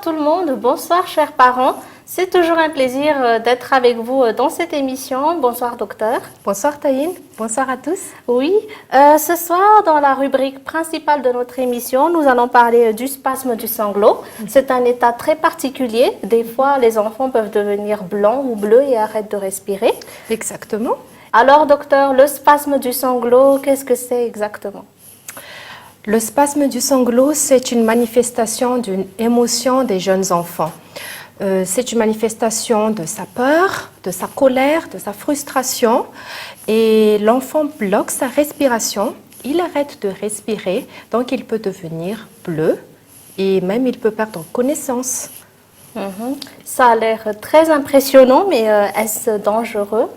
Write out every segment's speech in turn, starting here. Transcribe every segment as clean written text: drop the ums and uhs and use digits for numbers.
tout le monde, bonsoir chers parents. C'est toujours un plaisir d'être avec vous dans cette émission. Bonsoir docteur. Bonsoir Taïn, bonsoir à tous. Oui, ce soir dans la rubrique principale de notre émission, nous allons parler du spasme du sanglot. C'est un état très particulier. Des fois, les enfants peuvent devenir blancs ou bleus et arrêtent de respirer. Exactement. Alors docteur, le spasme du sanglot, qu'est-ce que c'est exactement ? Le spasme du sanglot, c'est une manifestation d'une émotion des jeunes enfants. C'est une manifestation de sa peur, de sa colère, de sa frustration. Et l'enfant bloque sa respiration, il arrête de respirer, donc il peut devenir bleu et même il peut perdre connaissance. Ça a l'air très impressionnant, mais est-ce dangereux ?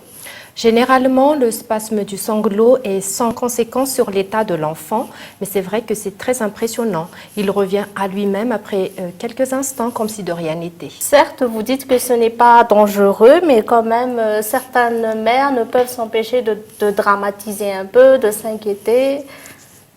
Généralement, le spasme du sanglot est sans conséquence sur l'état de l'enfant, mais c'est vrai que c'est très impressionnant. Il revient à lui-même après quelques instants, comme si de rien n'était. Certes, vous dites que ce n'est pas dangereux, mais quand même, certaines mères ne peuvent s'empêcher de dramatiser un peu, de s'inquiéter.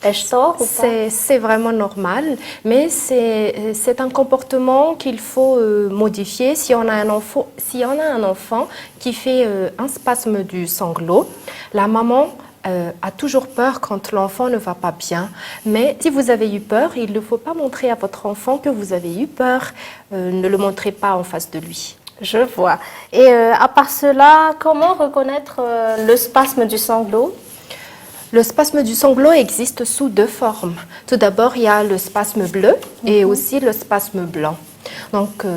Est-ce tort ou pas ? C'est vraiment normal, mais c'est un comportement qu'il faut modifier. Si on a un enfant qui fait un spasme du sanglot, la maman a toujours peur quand l'enfant ne va pas bien. Mais si vous avez eu peur, il ne faut pas montrer à votre enfant que vous avez eu peur. Ne le montrez pas en face de lui. Je vois. Et à part cela, comment reconnaître le spasme du sanglot ? Le spasme du sanglot existe sous deux formes. Tout d'abord, il y a le spasme bleu et aussi le spasme blanc. Donc,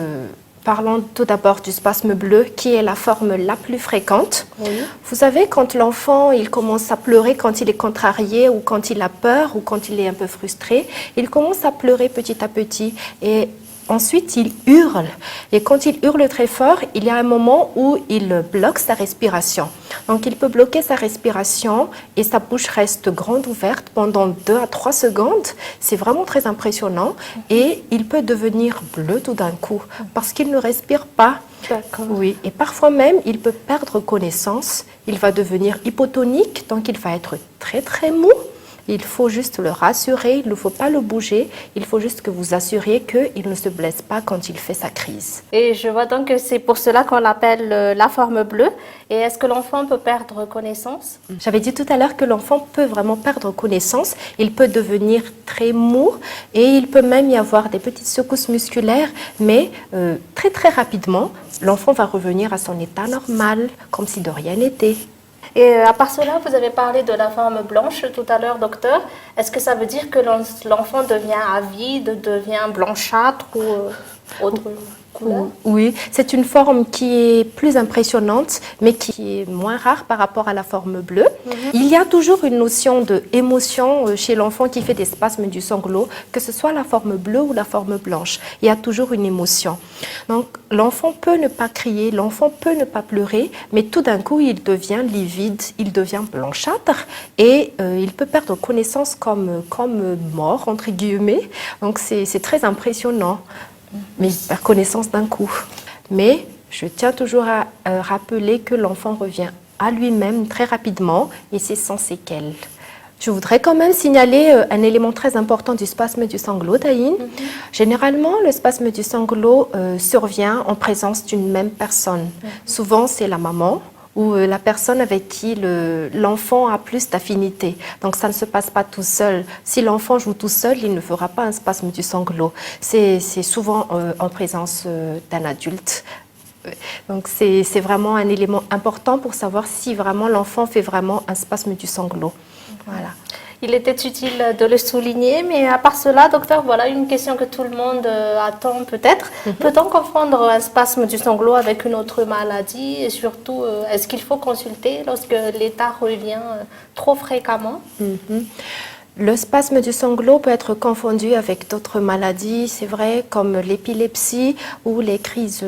parlons tout d'abord du spasme bleu qui est la forme la plus fréquente. Oui. Vous savez, quand l'enfant il commence à pleurer, quand il est contrarié ou quand il a peur ou quand il est un peu frustré, il commence à pleurer petit à petit et ensuite, il hurle. Et quand il hurle très fort, il y a un moment où il bloque sa respiration. Donc, il peut bloquer sa respiration et sa bouche reste grande ouverte pendant 2 à 3 secondes. C'est vraiment très impressionnant. Et il peut devenir bleu tout d'un coup parce qu'il ne respire pas. D'accord. Oui, et parfois même, il peut perdre connaissance. Il va devenir hypotonique, donc il va être très très mou. Il faut juste le rassurer, il ne faut pas le bouger, il faut juste que vous assuriez qu'il ne se blesse pas quand il fait sa crise. Et je vois donc que c'est pour cela qu'on l'appelle la forme bleue. Et est-ce que l'enfant peut perdre connaissance ? J'avais dit tout à l'heure que l'enfant peut vraiment perdre connaissance, il peut devenir très mou et il peut même y avoir des petites secousses musculaires, mais très très rapidement, l'enfant va revenir à son état normal, comme si de rien n'était. Et à part cela, vous avez parlé de la forme blanche tout à l'heure, docteur. Est-ce que ça veut dire que l'enfant devient avide, devient blanchâtre ou autre couleur ? Oui, c'est une forme qui est plus impressionnante, mais qui est moins rare par rapport à la forme bleue. Il y a toujours une notion d'émotion chez l'enfant qui fait des spasmes du sanglot, que ce soit la forme bleue ou la forme blanche. Il y a toujours une émotion. Donc, l'enfant peut ne pas crier, l'enfant peut ne pas pleurer, mais tout d'un coup, il devient livide, il devient blanchâtre et il peut perdre connaissance comme mort, entre guillemets. Donc, c'est très impressionnant. Mais il perd connaissance d'un coup. Mais je tiens toujours à rappeler que l'enfant revient à lui-même très rapidement et c'est sans séquelles. Je voudrais quand même signaler un élément très important du spasme du sanglot, Taïn. Généralement, le spasme du sanglot survient en présence d'une même personne. Souvent, c'est la maman ou la personne avec qui l'enfant a plus d'affinité. Donc, ça ne se passe pas tout seul. Si l'enfant joue tout seul, il ne fera pas un spasme du sanglot. C'est souvent en présence d'un adulte. Donc, c'est vraiment un élément important pour savoir si vraiment l'enfant fait vraiment un spasme du sanglot. Voilà. Il était utile de le souligner, mais à part cela, docteur, voilà une question que tout le monde attend peut-être. Peut-on confondre un spasme du sanglot avec une autre maladie? Et surtout, est-ce qu'il faut consulter lorsque l'état revient trop fréquemment? Le spasme du sanglot peut être confondu avec d'autres maladies, c'est vrai, comme l'épilepsie ou les crises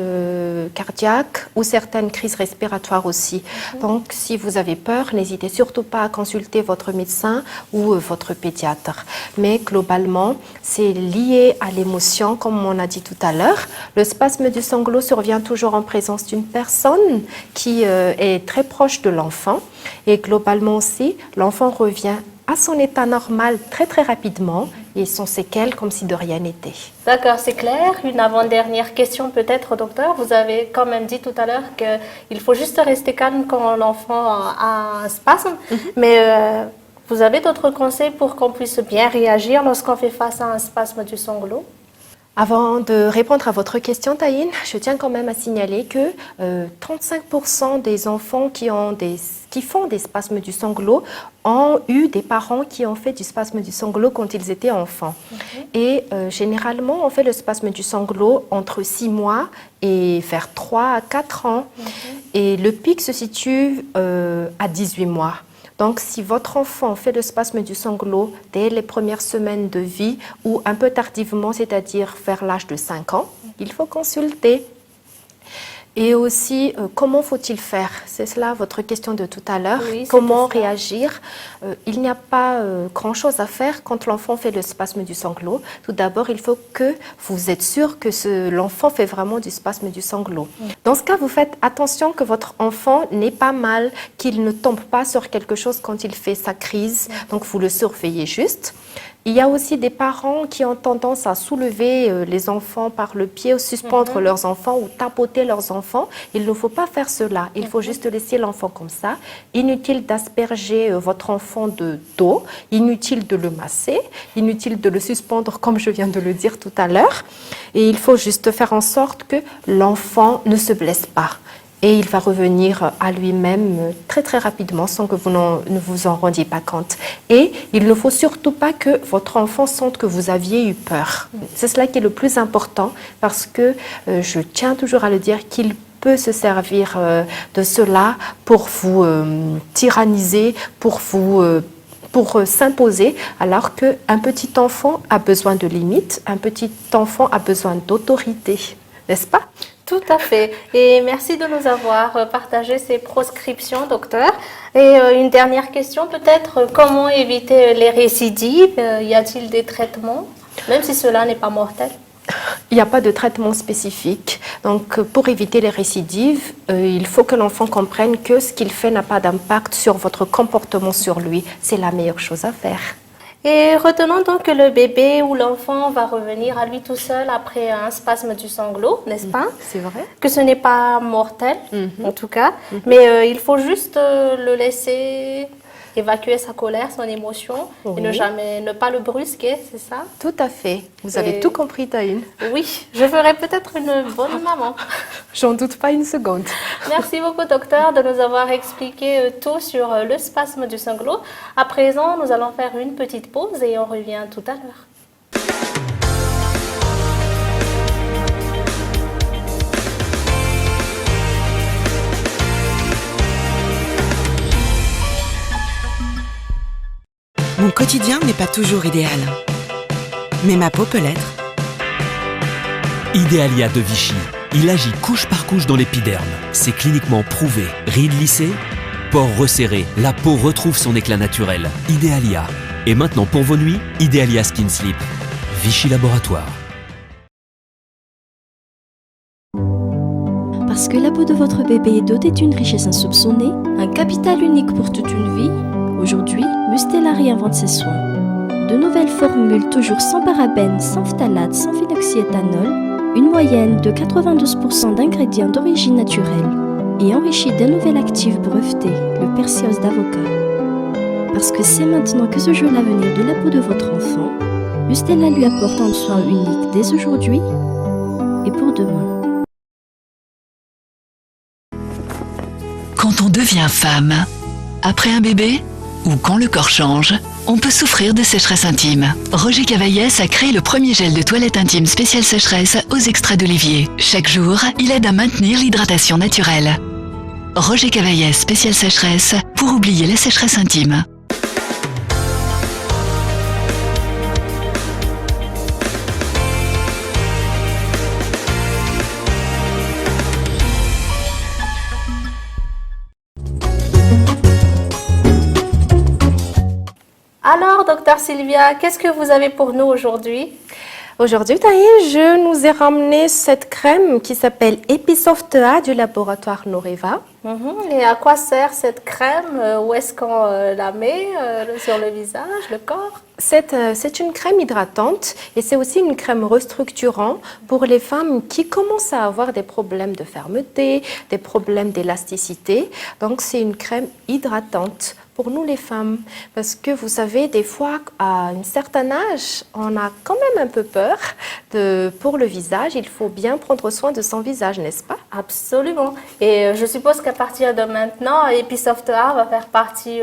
cardiaques ou certaines crises respiratoires aussi. Donc, si vous avez peur, n'hésitez surtout pas à consulter votre médecin ou votre pédiatre. Mais globalement, c'est lié à l'émotion, comme on a dit tout à l'heure. Le spasme du sanglot survient toujours en présence d'une personne qui est très proche de l'enfant. Et globalement aussi, l'enfant revient à son état normal très rapidement et sans séquelles comme si de rien n'était. D'accord, c'est clair. Une avant-dernière question peut-être, docteur. Vous avez quand même dit tout à l'heure qu'il faut juste rester calme quand l'enfant a un spasme, mais vous avez d'autres conseils pour qu'on puisse bien réagir lorsqu'on fait face à un spasme du sanglot? Avant de répondre à votre question, Taïn, je tiens quand même à signaler que 35% des enfants qui font des spasmes du sanglot ont eu des parents qui ont fait du spasme du sanglot quand ils étaient enfants. Et généralement, on fait le spasme du sanglot entre 6 mois et vers 3 à 4 ans. Et le pic se situe à 18 mois. Donc, si votre enfant fait le spasme du sanglot dès les premières semaines de vie ou un peu tardivement, c'est-à-dire vers l'âge de 5 ans, il faut consulter. Et aussi, comment faut-il faire? C'est cela votre question de tout à l'heure. Oui, comment réagir? Il n'y a pas grand-chose à faire quand l'enfant fait le spasme du sanglot. Tout d'abord, il faut que vous êtes sûr que l'enfant fait vraiment du spasme du sanglot. Dans ce cas, vous faites attention que votre enfant n'est pas mal, qu'il ne tombe pas sur quelque chose quand il fait sa crise. Donc, vous le surveillez juste. Il y a aussi des parents qui ont tendance à soulever les enfants par le pied, ou suspendre leurs enfants ou tapoter leurs enfants. Il ne faut pas faire cela. Il faut juste laisser l'enfant comme ça. Inutile d'asperger votre enfant d'eau, inutile de le masser, inutile de le suspendre comme je viens de le dire tout à l'heure. Et il faut juste faire en sorte que l'enfant ne se blesse pas. Et il va revenir à lui-même très rapidement sans que vous ne vous en rendiez pas compte. Et il ne faut surtout pas que votre enfant sente que vous aviez eu peur. C'est cela qui est le plus important parce que je tiens toujours à le dire qu'il peut se servir de cela pour vous tyranniser, pour s'imposer, alors qu'un petit enfant a besoin de limites, un petit enfant a besoin d'autorité, n'est-ce pas? Tout à fait. Et merci de nous avoir partagé ces proscriptions, docteur. Et une dernière question peut-être, comment éviter les récidives? Y a-t-il des traitements, même si cela n'est pas mortel? Il n'y a pas de traitement spécifique. Donc, pour éviter les récidives, il faut que l'enfant comprenne que ce qu'il fait n'a pas d'impact sur votre comportement sur lui. C'est la meilleure chose à faire. Et retenons donc que le bébé ou l'enfant va revenir à lui tout seul après un spasme du sanglot, n'est-ce pas? C'est vrai. Que ce n'est pas mortel, en tout cas, mais il faut juste le laisser évacuer sa colère, son émotion, et ne pas le brusquer, c'est ça? Tout à fait. Vous avez tout compris, Taïn. Oui, je ferai peut-être une bonne maman. J'en doute pas une seconde. Merci beaucoup, docteur, de nous avoir expliqué tout sur le spasme du sanglot. À présent, nous allons faire une petite pause et on revient tout à l'heure. Mon quotidien n'est pas toujours idéal, mais ma peau peut l'être. Idéalia de Vichy. Il agit couche par couche dans l'épiderme. C'est cliniquement prouvé. Rides lissées, pores resserrés, la peau retrouve son éclat naturel. Idéalia. Et maintenant pour vos nuits, Idéalia Skin Sleep. Vichy Laboratoire. Parce que la peau de votre bébé est dotée d'une richesse insoupçonnée, un capital unique pour toute une vie, aujourd'hui, Mustela réinvente ses soins. De nouvelles formules toujours sans parabènes, sans phtalates, sans phenoxyéthanol, une moyenne de 92% d'ingrédients d'origine naturelle et enrichis d'un nouvel actif breveté, le persios d'avocat. Parce que c'est maintenant que se joue l'avenir de la peau de votre enfant, Mustela lui apporte un soin unique dès aujourd'hui et pour demain. Quand on devient femme, après un bébé ou quand le corps change, on peut souffrir de sécheresse intime. Roger Cavaillès a créé le premier gel de toilette intime spécial sécheresse aux extraits d'olivier. Chaque jour, il aide à maintenir l'hydratation naturelle. Roger Cavaillès spécial sécheresse pour oublier la sécheresse intime. Alors, docteur Sylvia, qu'est-ce que vous avez pour nous aujourd'hui? Aujourd'hui, Taïn, je nous ai ramené cette crème qui s'appelle Episoft A du laboratoire Noreva. Et à quoi sert cette crème? Où est-ce qu'on la met sur le visage, le corps? C'est une crème hydratante et c'est aussi une crème restructurante pour les femmes qui commencent à avoir des problèmes de fermeté, des problèmes d'élasticité. Donc c'est une crème hydratante pour nous les femmes. Parce que vous savez, des fois, à un certain âge, on a quand même un peu peur pour le visage. Il faut bien prendre soin de son visage, n'est-ce pas? Absolument. Et je suppose qu'à partir de maintenant, Episoft A va faire partie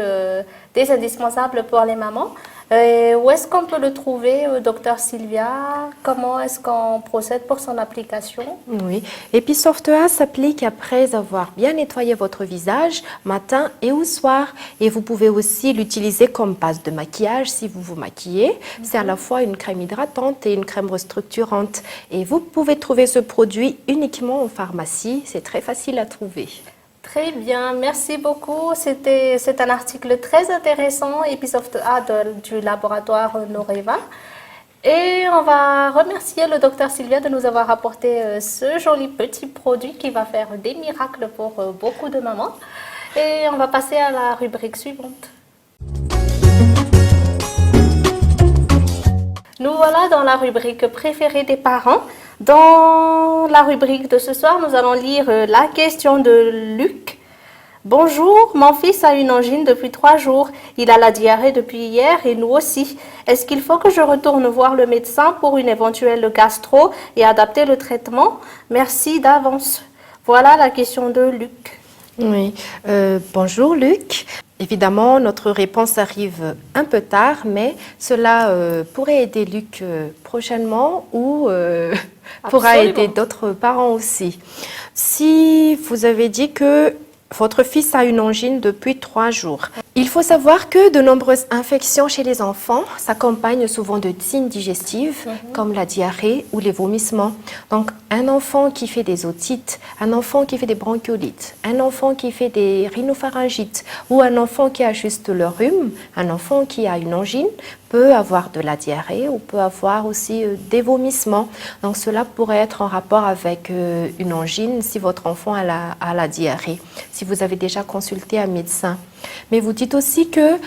des indispensables pour les mamans. Où est-ce qu'on peut le trouver, docteur Sylvia? Comment est-ce qu'on procède pour son application? Oui, Episoft A s'applique après avoir bien nettoyé votre visage, matin et au soir. Et vous pouvez aussi l'utiliser comme base de maquillage si vous vous maquillez. C'est à la fois une crème hydratante et une crème restructurante. Et vous pouvez trouver ce produit uniquement en pharmacie. C'est très facile à trouver. Très bien, merci beaucoup. C'est un article très intéressant, Episoft A du laboratoire Noreva. Et on va remercier le docteur Sylvia de nous avoir apporté ce joli petit produit qui va faire des miracles pour beaucoup de mamans. Et on va passer à la rubrique suivante. Nous voilà dans la rubrique préférée des parents. Dans la rubrique de ce soir, nous allons lire la question de Luc. Bonjour, mon fils a une angine depuis 3 jours. Il a la diarrhée depuis hier et nous aussi. Est-ce qu'il faut que je retourne voir le médecin pour une éventuelle gastro et adapter le traitement? Merci d'avance. Voilà la question de Luc. Oui, bonjour Luc. Évidemment, notre réponse arrive un peu tard, mais cela pourrait aider Luc prochainement ou pourra aider d'autres parents aussi. Si vous avez dit que votre fils a une angine depuis 3 jours, il faut savoir que de nombreuses infections chez les enfants s'accompagnent souvent de signes digestifs comme la diarrhée ou les vomissements. Donc, un enfant qui fait des otites, un enfant qui fait des bronchiolites, un enfant qui fait des rhinopharyngites ou un enfant qui a juste le rhume, un enfant qui a une angine peut avoir de la diarrhée ou peut avoir aussi des vomissements. Donc, cela pourrait être en rapport avec une angine si votre enfant a la diarrhée, si vous avez déjà consulté un médecin. Mais vous dites aussi que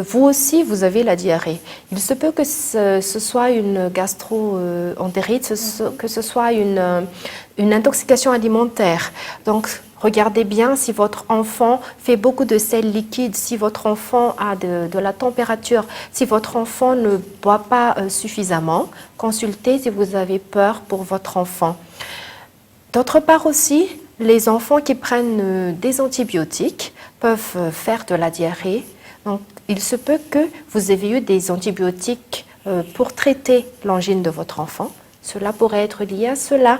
vous aussi, vous avez la diarrhée. Il se peut que ce soit une gastro-entérite, que ce soit une intoxication alimentaire. Donc, regardez bien si votre enfant fait beaucoup de sels liquides, si votre enfant a de la température, si votre enfant ne boit pas suffisamment. Consultez si vous avez peur pour votre enfant. D'autre part aussi, les enfants qui prennent des antibiotiques peuvent faire de la diarrhée. Donc, il se peut que vous ayez eu des antibiotiques pour traiter l'angine de votre enfant. Cela pourrait être lié à cela.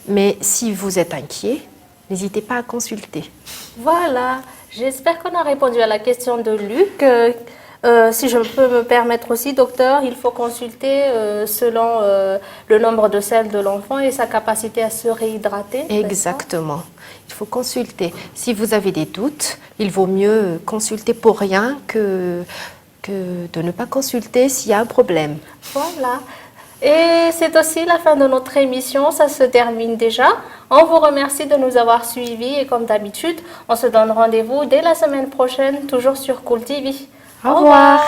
Mais si vous êtes inquiet, n'hésitez pas à consulter. Voilà, j'espère qu'on a répondu à la question de Luc. Si je peux me permettre aussi, docteur, il faut consulter selon le nombre de selles de l'enfant et sa capacité à se réhydrater. Exactement. Il faut consulter. Si vous avez des doutes, il vaut mieux consulter pour rien que de ne pas consulter s'il y a un problème. Voilà. Et c'est aussi la fin de notre émission, ça se termine déjà. On vous remercie de nous avoir suivis et comme d'habitude, on se donne rendez-vous dès la semaine prochaine, toujours sur Cool TV. Au revoir.